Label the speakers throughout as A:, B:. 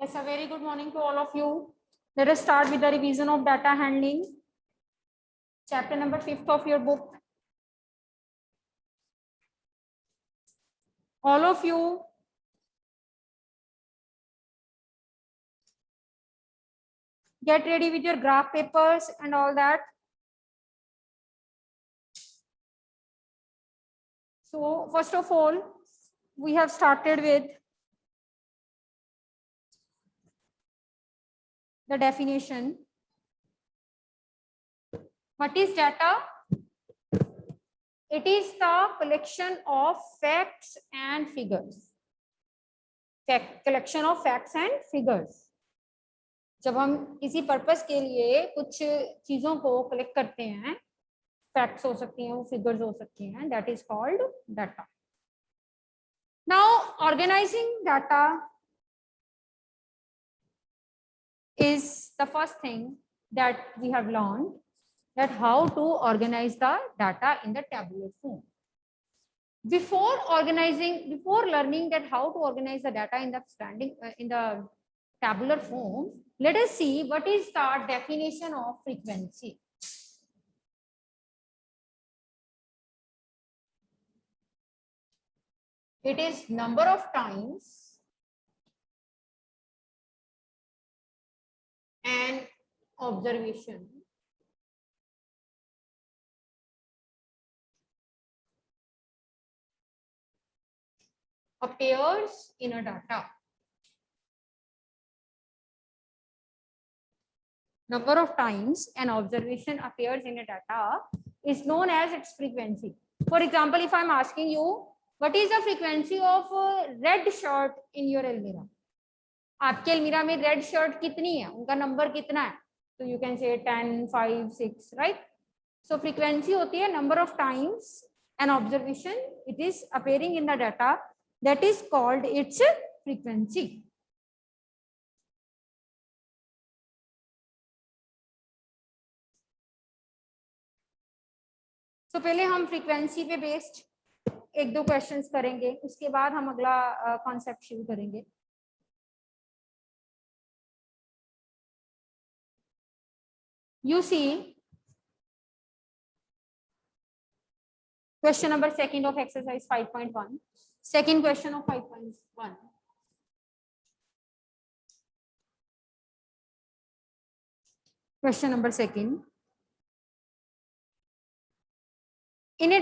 A: Yes, a very good morning to all of you. Let us start with the revision of data handling, chapter number 5 of your book. All of you get ready with your graph papers and all that. So first of all, we have started with the definition. What is data? It is the collection of facts and figures. Collection of facts and figures. जब हम किसी purpose के लिए कुछ चीजों को collect करते हैं, फैक्ट्स हो सकती हैं, वो फिगर्स हो सकती हैं, that is called data. Now organizing data is the first thing that we have learned, that how to organize the data in the tabular form. Before learning that how to organize the data in the tabular form, let us see what is the definition of frequency. It is number of times and observation appears in a data. Number of times an observation appears in a data is known as its frequency. For example, if I'm asking you, what is the frequency of red shirt in your Almira? आपके अलमीरा में red shirt कितनी है, उनका number कितना है? तो you can से 10, 5, 6, राइट? सो फ्रीक्वेंसी होती है number of times an observation it is appearing in the data, that is called its frequency. तो पहले हम फ्रीक्वेंसी पे बेस्ड एक दो क्वेश्चंस करेंगे, उसके बाद हम अगला कॉन्सेप्ट शुरू करेंगे. You see, question number 2 of exercise 5.1. Second question of 5.1. Question number 2. In a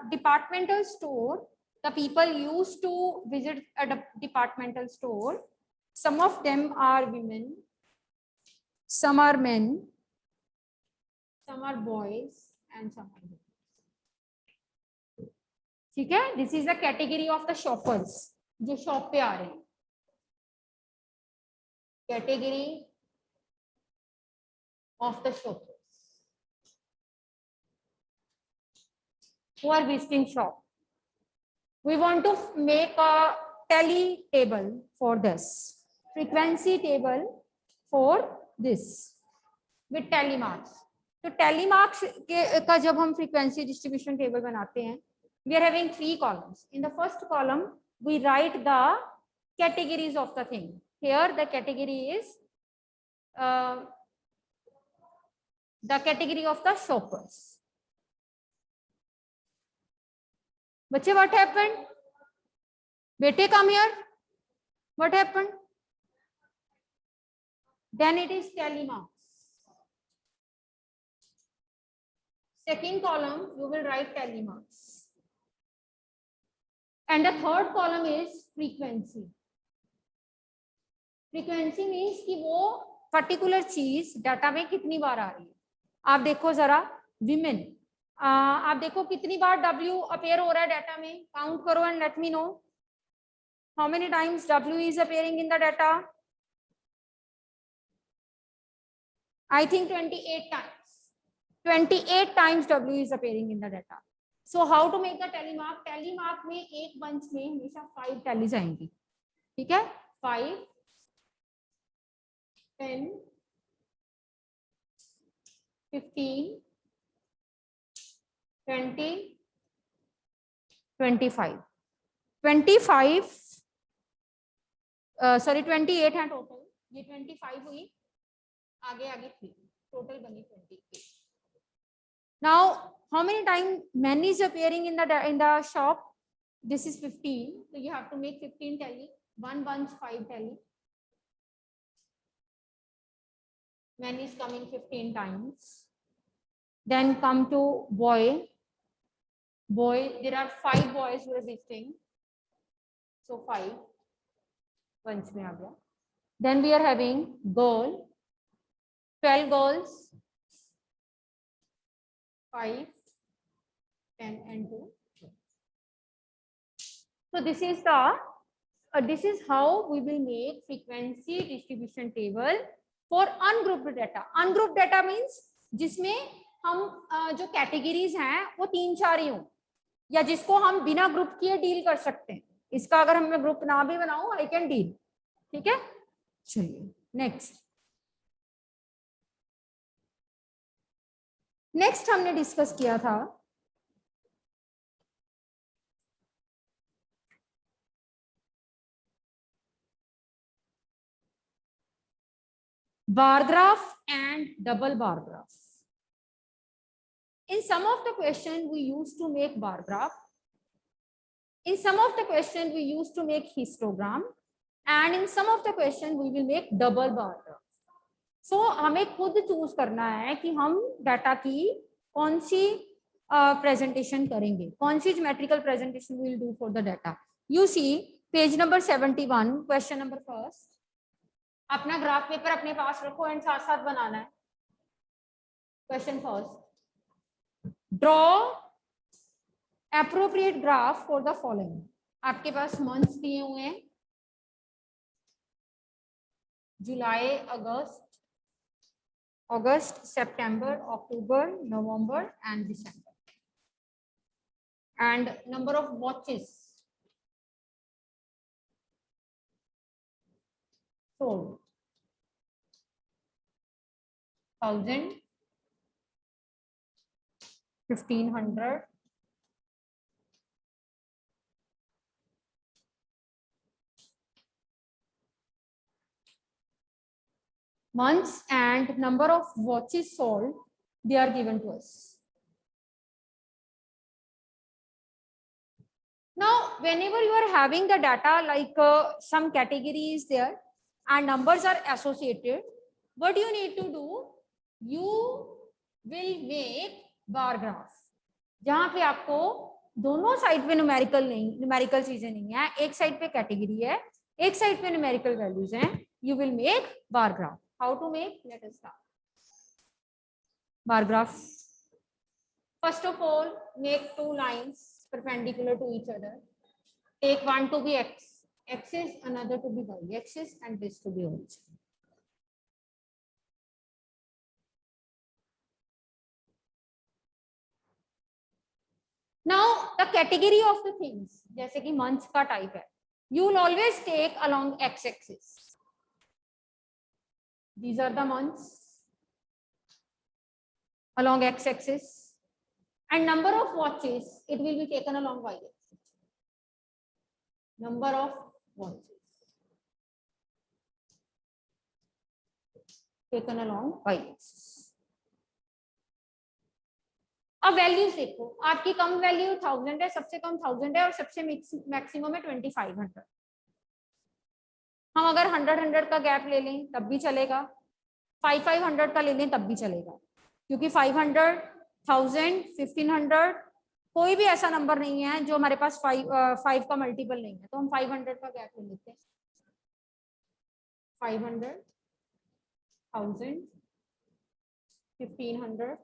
A: departmental store, the people used to visit a departmental store. Some of them are women, some are men, some are boys, and some are girls. ठीक है? This is the category of the shoppers जो shop पे आ रहे हैं. Category of the shoppers who are visiting shop. We want to make a tally table for this, frequency table for this with tally marks. तो tally marks का जब हम frequency distribution table बनाते हैं, we are having 3 columns. In the first column, we write the categories of the thing. Here the category is the category of the shoppers. Bache, what happened? Bete, come here. What happened? Then it is tally marks. Second column, you will write tally marks. And the third column is frequency. Frequency means कि वो particular चीज data में कितनी बार आ रही है. आप देखो जरा, women, आप देखो कितनी बार W appear हो रहा है डाटा में, काउंट करो and let me know how many times W is appearing in the data. I think 28 times. 28 times W is appearing in the data. So how to make the tally mark? Tally mark में एक bunch में हमेशा 5 tallies आएंगी. ठीक है? 5, 10, 15, 20, 25. 25 sorry 28 है total, ये 25 हुई, आगे आगे 3, टोटल बनी 28. Now how many time man is appearing in the shop? This is 15, so you have to make 15 tally. 1 bunch 5 tally. Man is coming 15 times. Then come to boy. Boy, there are 5 boys who are visiting, so 5 bunch में आ गया. Then we are having girl, 12 girls, 5, 10 and 2. So this is how we will make frequency distribution table for ungrouped data. Ungrouped data means जिसमें हम जो categories हैं वो 3-4 ही हों, या जिसको हम बिना ग्रुप किए डील कर सकते हैं. इसका अगर हमें ग्रुप ना भी बनाऊं, आई कैन डील. ठीक है, चलिए नेक्स्ट हमने डिस्कस किया था bar graph and double bar graph. In some of the question we used to make bar graph. In some of the question we used to make histogram, and in some of the question we will make double bar graph. So हमें खुद choose करना है कि हम data की कौन सी presentation करेंगे, कौन सी geometrical presentation we will do for the data. You see page number 71, question number first. अपना ग्राफ पेपर अपने पास रखो एंड साथ साथ बनाना है. Question first, draw appropriate graph for the following. आपके पास मंथ्स दिए हुए हैं, जुलाई, अगस्त, सितंबर, अक्टूबर, नवंबर एंड दिसंबर. And number of watches sold, 1000, 1500, months and number of watches sold, they are given to us. Now whenever you are having the data like some category is there and numbers are associated, what you need to do, you will make bar graph. जहां पे आपको दोनों side पे numerical चीजें नहीं है, एक side पे कैटेगरी है, एक साइड पे न्यूमेरिकल वैल्यूज हैं, you will make bar graph. How to make? Let us start. Bar graph. First of all, make 2 lines perpendicular to each other. Take one to be x axis, another to be y axis, and this to be y axis. Now the category of the things, जैसे कि months का type है, you will always take along x axis. These are the months along x axis, and number of watches, it will be taken along y axis. Number of watches taken along y axis. अब values देखो, आपकी कम value 1000 है, सबसे कम 1000 है और सबसे maximum है 2500. हम अगर 100 का गैप ले लें तब भी चलेगा, 500 का ले लें तब भी चलेगा, क्योंकि 500, 1000, 1500 कोई भी ऐसा नंबर नहीं है जो हमारे पास 5 का मल्टीपल नहीं है. तो हम 500 का गैप ले लेते हैं. 500, 1000, 1500,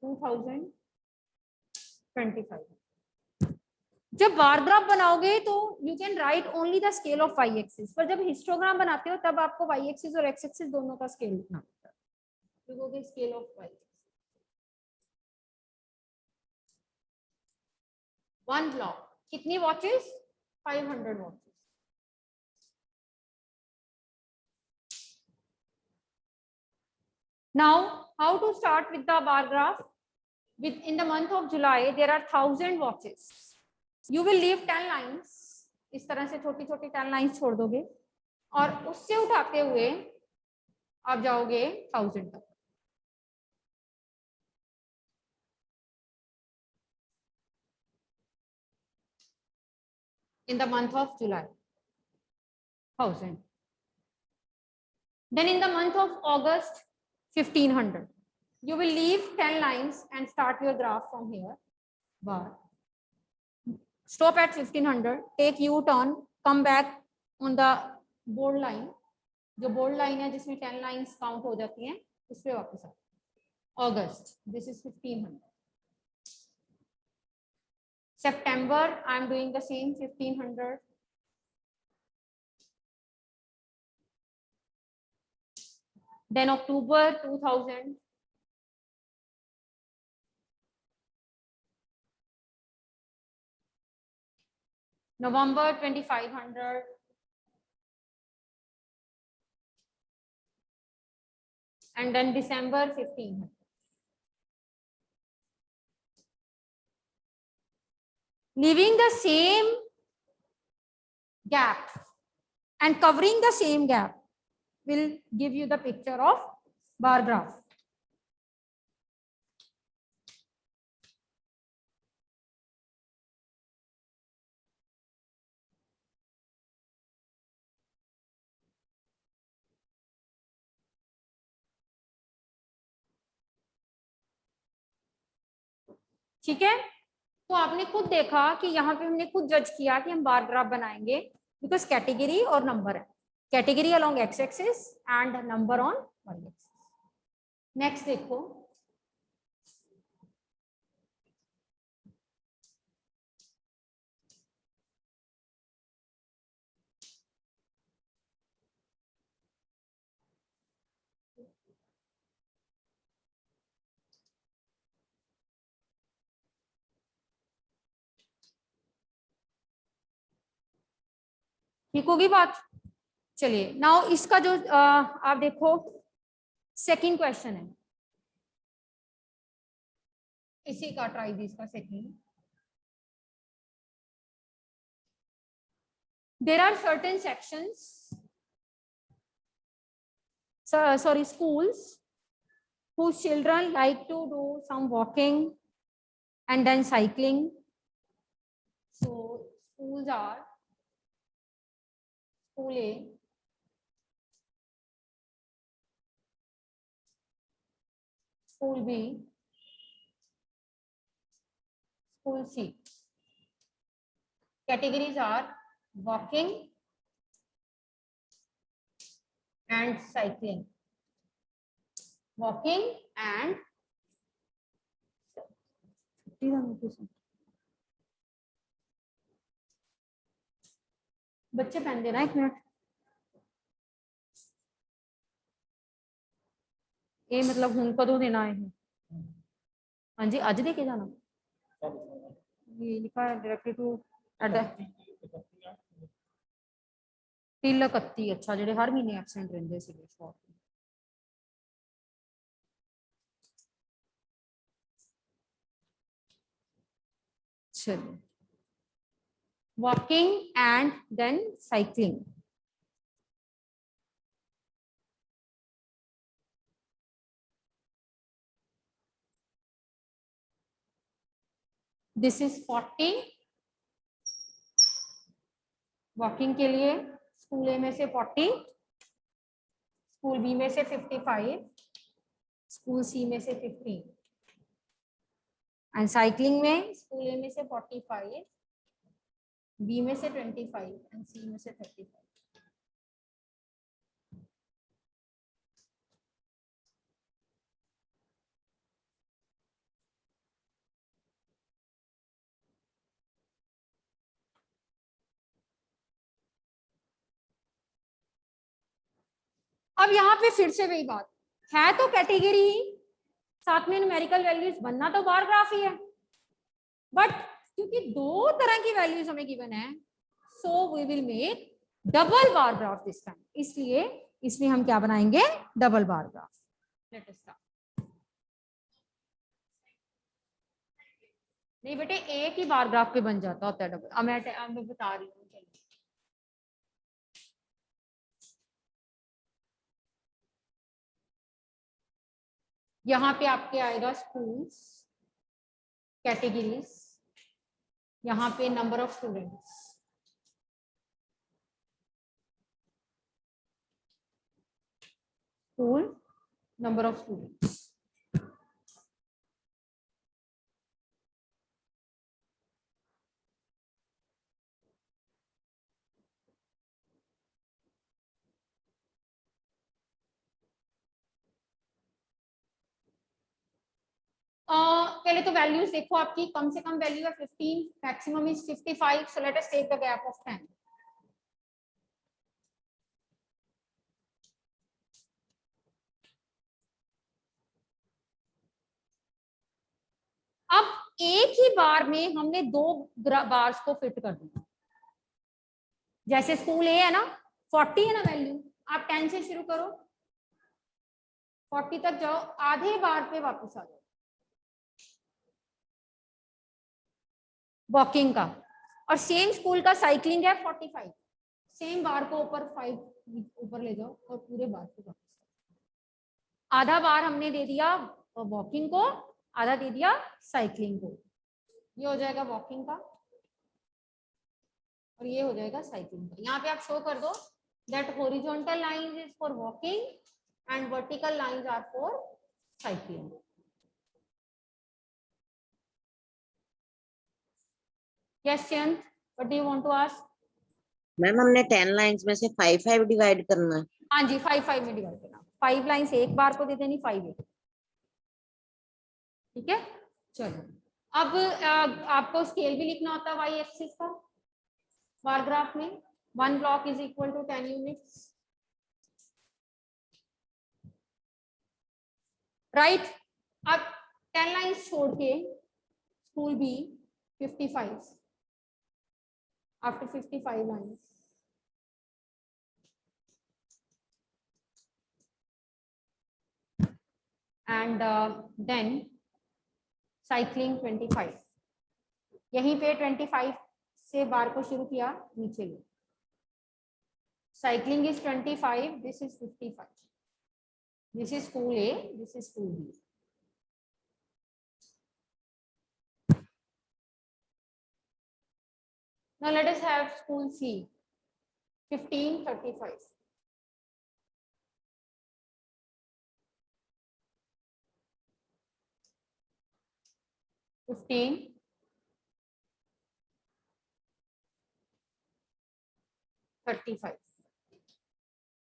A: 2000, 2500. जब बार ग्राफ बनाओगे तो you can write only the scale of Y axis, पर जब हिस्टोग्राम बनाते हो तब आपको वाई एक्सिस और एक्स एक्सिस दोनों का स्केल लिखना होता है. तो scale of Y axis. One block, कितनी watches? 500 watches. Now, how to start with the bar graph? In the month of July, there are 1000 watches. You will leave 10 lines इस तरह से छोटी छोटी 10 लाइंस छोड़ दोगे और उससे उठाते हुए आप जाओगे 1000 तक। In the month of July, 1000. Then in the month of August, 1500. You will leave 10 lines and start your graph from here. Bar. Stop at 1500, take U-turn, come back on the bold line. जो bold line है जिसमें 10 lines count हो जाती हैं, उस पे वापस आओ. August, this is 1500. September, I am doing the same 1500. Then October 2000. November 2500. And then December 1500. Leaving the same gap and covering the same gap will give you the picture of bar graph. ठीक है, तो आपने खुद देखा कि यहाँ पे हमने खुद जज किया कि हम बार ग्राफ बनाएंगे बिकॉज कैटेगरी और नंबर है, category along x axis and number on y axis. Next देखो, ठीक होगी बात. चलिए नाउ इसका जो आप देखो सेकंड क्वेश्चन है, इसी का ट्राई दिस का second. There are certain sections, sorry, schools whose children like to do some walking and then cycling. So schools are School A, School B, School C. Categories are walking and cycling. Walking and बच्चे पहन देना 1 minute. ये मतलब हूं कदों देना है? हाँ जी, अज दे के जाना. ये लिखा है डायरेक्टली टू तिल 31. अच्छा, जेडे हर महीने एबसेंट रहंदे सीगे शॉप. चलो, walking and then cycling. This is 40 walking के लिए. स्कूल ए में से 40, स्कूल बी में से 55, स्कूल सी में से 15 एंड साइकिलिंग में स्कूल ए में से 45, बी में से 25 एंड सी में से 35. अब यहाँ पे फिर से वही बात है, तो कैटेगरी ही, साथ में न्यूमेरिकल वैल्यूज बनना तो बार ग्राफ ही है, बट क्योंकि 2 तरह की वैल्यूज हमें गिवन है, so we will make double bar graph this time. इसलिए इसमें हम क्या बनाएंगे? Double bar graph. Let us start. नहीं बेटे, एक ही बार ग्राफ पे बन जाता होता है डबल. अब मैं बता रही हूँ. यहाँ पे आपके आएगा स्कूल्स, कैटेगरीज, यहाँ पे number of students, school, number of students. पहले तो वैल्यूज देखो आपकी, कम से कम वैल्यू है 15, maximum is 55, so let us take the gap of 10। अब एक ही बार में हमने दो बार्स को फिट कर दिया। जैसे स्कूल ए है ना, 40 है ना वैल्यू, आप 10 से शुरू करो, 40 तक जाओ, आधे बार पे वापस आ जाओ वॉकिंग का। और सेम स्कूल का साइकिलिंग है 45, सेम बार को ऊपर 5 ऊपर ले जाओ और पूरे बार पे वापस। आधा बार हमने दे दिया वॉकिंग को, आधा दे दिया साइकिलिंग को। ये हो जाएगा वॉकिंग का और ये हो जाएगा साइकिलिंग का। यहाँ पे आप शो कर दो that horizontal lines is for walking and vertical lines are for cycling. Yes Chayant, what do you want to ask?
B: Ma'am हमने 10 लाइंस में से 5 डिवाइड करना है।
A: हाँ जी, 5 में डिवाइड करना, 5 लाइंस एक बार को दे देनी, 5 एक। ठीक है, चलो अब आपको स्केल भी लिखना होता है वाई एक्सिस का बार ग्राफ में। 1 block is equal to 10 units, right. अब 10 लाइंस छोड़ के school B 55, after 55 lines and then cycling 25, यहीं पे 25 से बार को शुरू किया, नीचे गए, cycling is 25, this is 55, this is school A, this is school B. Now let us have school C, 15, 35.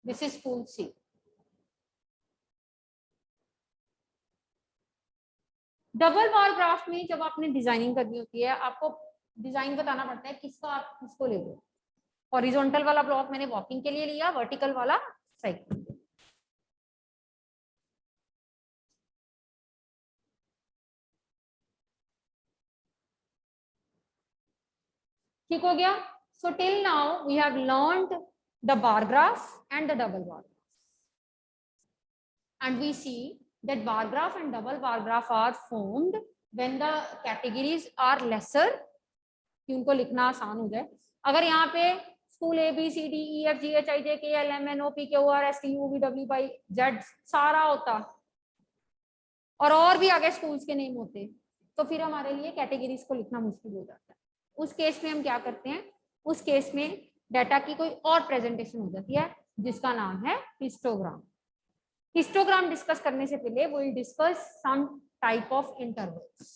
A: This is school C. Double bar graph में जब आपने डिजाइनिंग करनी होती है, आपको डिजाइन बताना पड़ता है किसका आप किसको ले लो। हॉरिजॉन्टल वाला ब्लॉक मैंने वॉकिंग के लिए लिया, वर्टिकल वाला साइकिल। ठीक हो गया। So till now we have learned the bar graph and the double bar graph, and we see that bar graph and double bar graph are formed when the categories are lesser, कि उनको लिखना आसान हो जाए। अगर यहाँ पे school A B C D E F G H I J K L M N O P Q R S T U V W Y Z सारा होता और भी आगे स्कूल्स के नेम होते, तो फिर हमारे लिए कैटेगरीज को लिखना मुश्किल हो जाता है। उस केस में हम क्या करते हैं, उस केस में डाटा की कोई और प्रेजेंटेशन हो जाती है जिसका नाम है हिस्टोग्राम। हिस्टोग्राम डिस्कस करने से पहले we will discuss some type of intervals.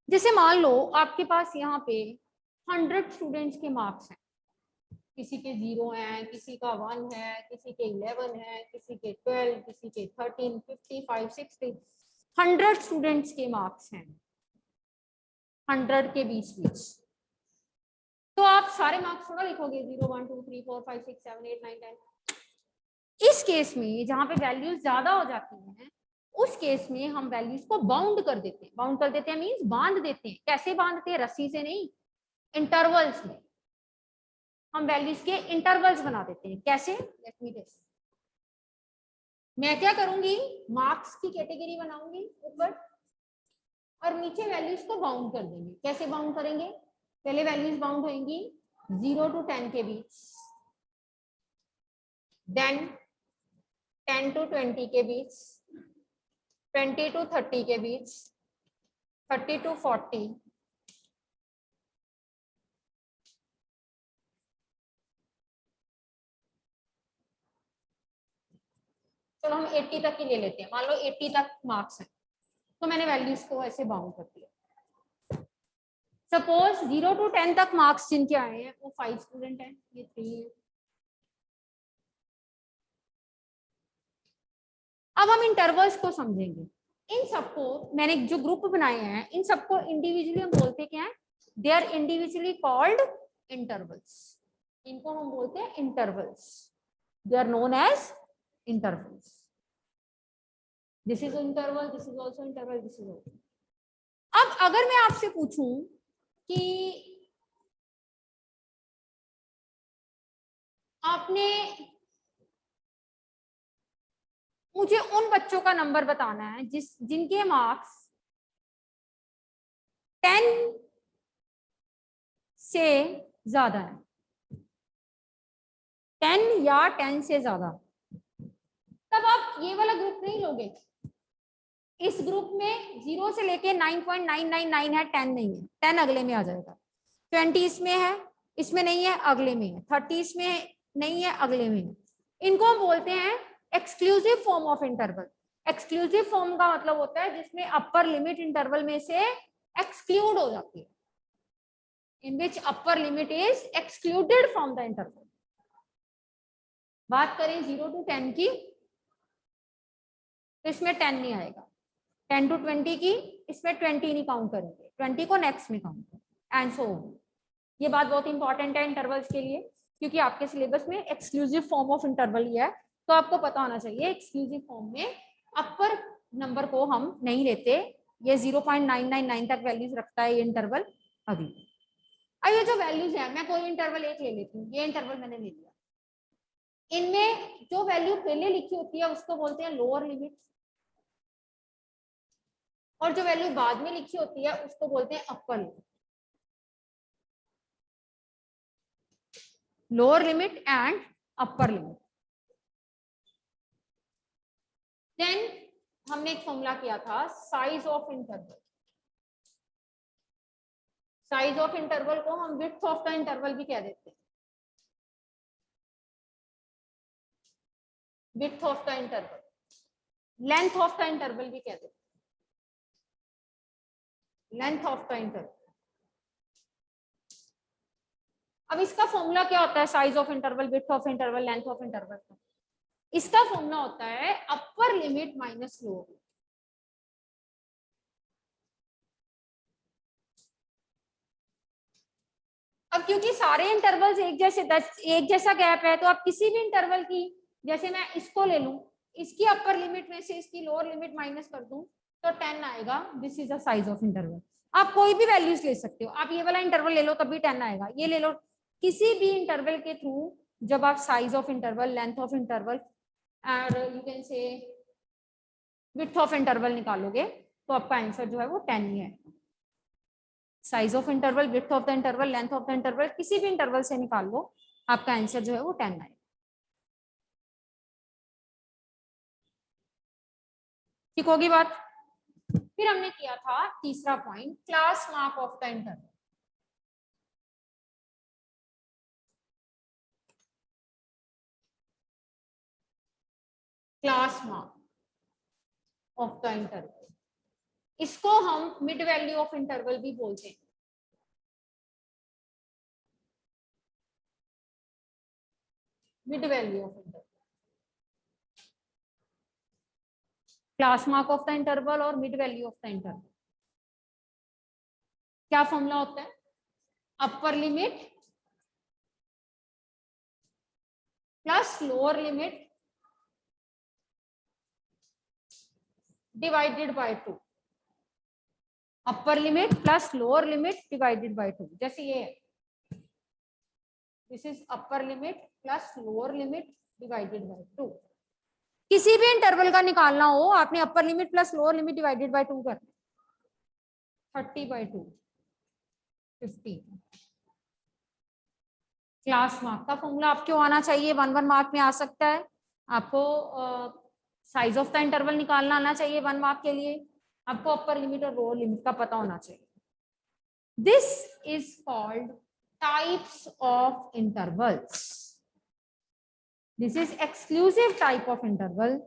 A: जैसे मान लो आपके पास यहाँ पे 100 स्टूडेंट्स के मार्क्स हैं, किसी के 0 हैं, किसी का 1 है, किसी के 11 है, किसी के 12, किसी के 13, 55, 60, 100 स्टूडेंट्स के मार्क्स हैं 100 के बीच बीच। तो आप सारे मार्क्स थोड़ा लिखोगे 0 1 2 3 4 5 6 7 8 9 10। इस केस में जहां पे वैल्यूज ज्यादा हो जाती हैं, उस केस में हम वैल्यूज को बाउंड कर देते हैं। बाउंड कर देते हैं मींस बांध देते हैं। कैसे बांधते हैं? रस्सी से नहीं, इंटरवल्स में हम वैल्यूज के इंटरवल्स बना देते हैं। कैसे? Let me test. मैं क्या करूंगी, मार्क्स की कैटेगरी बनाऊंगी ऊपर और नीचे वैल्यूज को बाउंड कर देंगे। कैसे बाउंड करेंगे? पहले वैल्यूज बाउंड होंगी 0 to 10 के बीच, देन 10 to 20 के बीच, 20 to 30 के बीच, 30 to 40, चलो हम 80 तक ही ले लेते हैं। मान लो 80 तक मार्क्स है, तो मैंने वैल्यूज को ऐसे बाउंड कर दिया। सपोज 0 to 10 तक मार्क्स जिनके आए हैं वो 5 स्टूडेंट हैं, ये 3 है। अब हम इंटरवल्स को समझेंगे। इन सबको मैंने जो ग्रुप बनाए हैं, इन सबको इंडिविजुअली हम बोलते क्या है? They are individually called intervals. इनको हम बोलते हैं intervals. They are known as intervals. This is interval, this is also interval, this is also. अब अगर मैं आपसे पूछूं कि आपने मुझे उन बच्चों का नंबर बताना है जिनके मार्क्स 10 से ज्यादा है, 10 या 10 से ज्यादा, तब आप ये वाला ग्रुप नहीं लोगे। इस ग्रुप में 0 से लेके 9.999 है, 10 नहीं है, 10 अगले में आ जाएगा। 20 इसमें है, इसमें नहीं है, अगले में है। 30 इसमें नहीं है, अगले में है। इनको हम बोलते हैं exclusive form of interval. Exclusive form का मतलब होता है जिसमें अपर लिमिट इंटरवल में से एक्सक्लूड हो जाती है, in which upper limit is excluded from the interval. बात करें 0 to 10 की, तो इसमें 10 नहीं आएगा। 10 to 20 की, इसमें 20 नहीं काउंट करेंगे, 20 को नेक्स्ट में काउंट करेंगे, एंड सो ऑन। ये बात बहुत इंपॉर्टेंट है इंटरवल्स के लिए, क्योंकि आपके सिलेबस में एक्सक्लूसिव फॉर्म ऑफ इंटरवल ही है, तो आपको पता होना चाहिए एक्सक्लूसिव फॉर्म में अपर नंबर को हम नहीं लेते। ये 0.999 तक वैल्यूज रखता है ये इंटरवल अभी। अब ये जो वैल्यूज है, मैं कोई इंटरवल एक ले लेती हूँ, ये इंटरवल मैंने ले लिया। इनमें जो वैल्यू पहले लिखी होती है उसको बोलते हैं लोअर लिमिट, और जो वैल्यू बाद में लिखी होती है उसको बोलते हैं upper limit. Lower limit and upper limit. Then हमने एक फॉर्मूला किया था size of interval. Size of interval को हम विड्थ ऑफ द इंटरवल भी कह देते हैं। Width of the interval, length of the interval भी कह देते हैं। Length of the interval. अब इसका फॉर्मूला क्या होता है? Size of interval, width of interval, length of interval का इसका फॉर्मूला होता है अपर लिमिट माइनस लोअर। अब क्योंकि सारे इंटरवल्स एक जैसा गैप है, तो आप किसी भी इंटरवल की, जैसे मैं इसको ले लूं, इसकी अपर लिमिट में से इसकी लोअर लिमिट माइनस कर दूं तो 10 आएगा। This is the size of interval. आप कोई भी वैल्यूज ले सकते हो, आप ये वाला इंटरवल ले लो तब भी 10 आएगा, ये ले लो। किसी भी इंटरवल के थ्रू जब आप size of interval, length of interval और you can say width of interval निकालोगे तो आपका आंसर जो है वो 10 ही है। Size of interval, width of the interval, length of the interval, किसी भी इंटरवल से निकाल लो, आपका आंसर जो है वो 10 आएगा। ठीक होगी बात? फिर हमने किया था तीसरा point, class mark of the interval. Class mark of the interval, इसको हम मिड वैल्यू ऑफ इंटरवल भी बोलते हैं। Mid value of interval, class mark of the interval और mid value of the interval. क्या फॉर्मूला होता है? Upper limit plus lower limit divided by 2। Upper limit plus lower limit divided by 2। जैसे ये है, this is upper limit plus lower limit divided by 2। किसी भी interval का निकालना हो, आपने अपर limit plus lower limit divided by 2 करना है। 30/2 15। क्लास मार्क का फॉर्मूला आपको आना चाहिए, 1 मार्क में आ सकता है। आपको साइज ऑफ द इंटरवल निकालना आना चाहिए 1 मार्क के लिए। आपको अपर लिमिट और लोअर लिमिट का पता होना चाहिए। This is called types of intervals. This is exclusive type of interval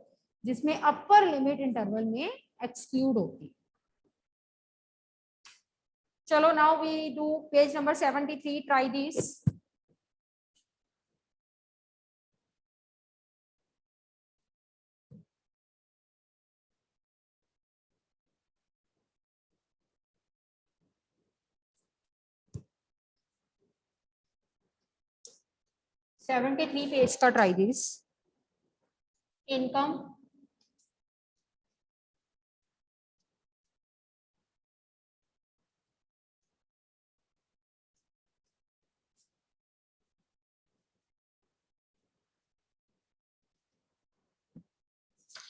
A: जिसमें अपर लिमिट इंटरवल में एक्सक्लूड होती है। चलो now we do page number 73, try this. (73) page का try this. Income,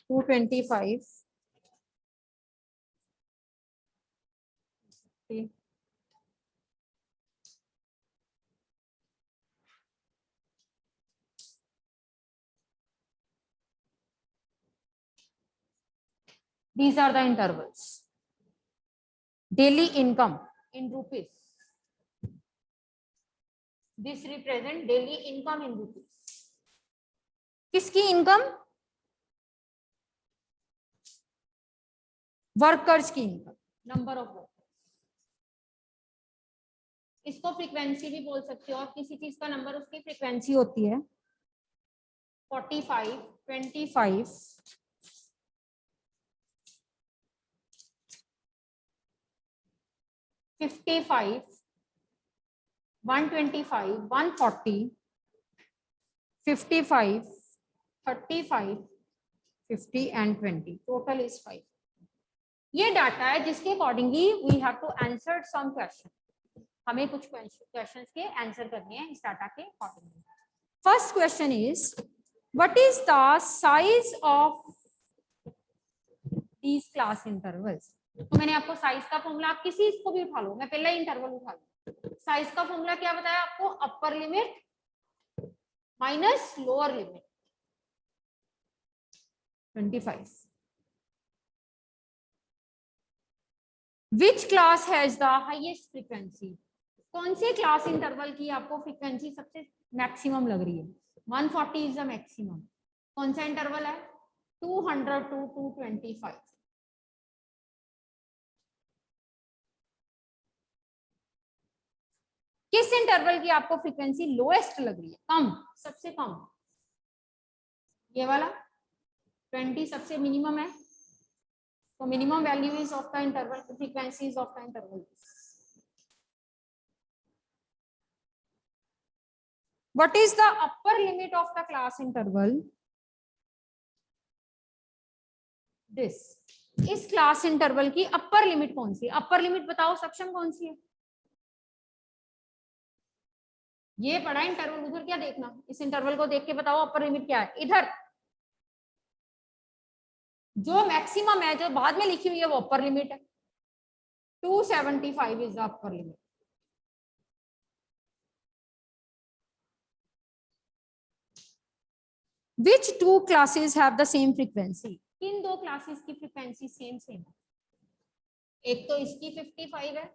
A: $225, these are the intervals. Daily income in rupees. This represent daily income in rupees. किसकी income? Workers की income, number of workers. इसको frequency भी बोल सकते हो। और किसी चीज का नंबर उसकी फ्रीक्वेंसी होती है। 45, 25, 55, 125, 140, 55, 35, 50 and 20. Total is 5. ये डाटा है जिसके accordingly we have to answer some question. हमें कुछ क्वेश्चंस के आंसर करने हैं इस डाटा के accordingly. First question is what is the size of these class intervals. तो मैंने आपको साइज का फॉर्मूला, आप किसी इसको भी उठा लो, मैं पहले इंटरवल उठा लूं। साइज का फॉर्मूला क्या बताया आपको? Upper limit minus lower limit 25। Which class has the highest frequency. कौन से क्लास इंटरवल की आपको फ्रीक्वेंसी सबसे मैक्सिमम लग रही है? 140 इज द मैक्सिमम। कौन सा इंटरवल है? 200 to 225। किस इंटरवल की आपको फ्रीक्वेंसी लोएस्ट लग रही है? कम, सबसे कम ये वाला 20 सबसे मिनिमम है। तो minimum value is of the interval, frequency is of the interval. What is the upper limit of the class interval? This. इस क्लास इंटरवल की अपर लिमिट कौन सी है? अपर लिमिट बताओ सक्षम, कौन सी है? ये पढ़ा इंटरवल, उधर क्या देखना? इस इंटरवल को देख के बताओ अपर लिमिट क्या है। इधर जो मैक्सिमम है, जो बाद में लिखी हुई है, वो अपर लिमिट है। 275 is the upper limit. Which two classes have the same frequency? किन दो क्लासेस की फ्रीक्वेंसी सेम सेम है? एक तो इसकी 55 है,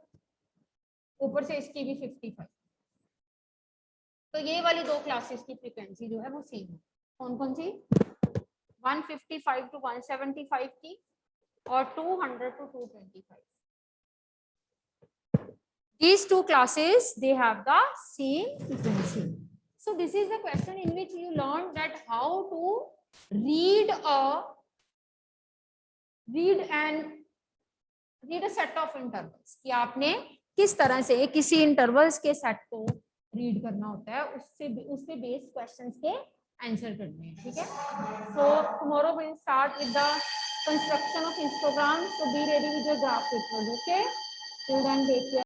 A: ऊपर से इसकी भी 55। तो ये वाली दो क्लासेस की फ्रीक्वेंसी जो है वो सेम है। कौन कौन सी? 155 to 175 की और 200 to 225। These two classes they have the same frequency. So this is the question in which you learned that how to read a set of intervals, कि आपने किस तरह से किसी इंटरवल्स के सेट को रीड करना होता है, उससे बेस्ड क्वेश्चंस के आंसर करने हैं। ठीक है। So tomorrow we'll start with the construction of histogram. So be ready with your graph papers. Okay. Till then, take care.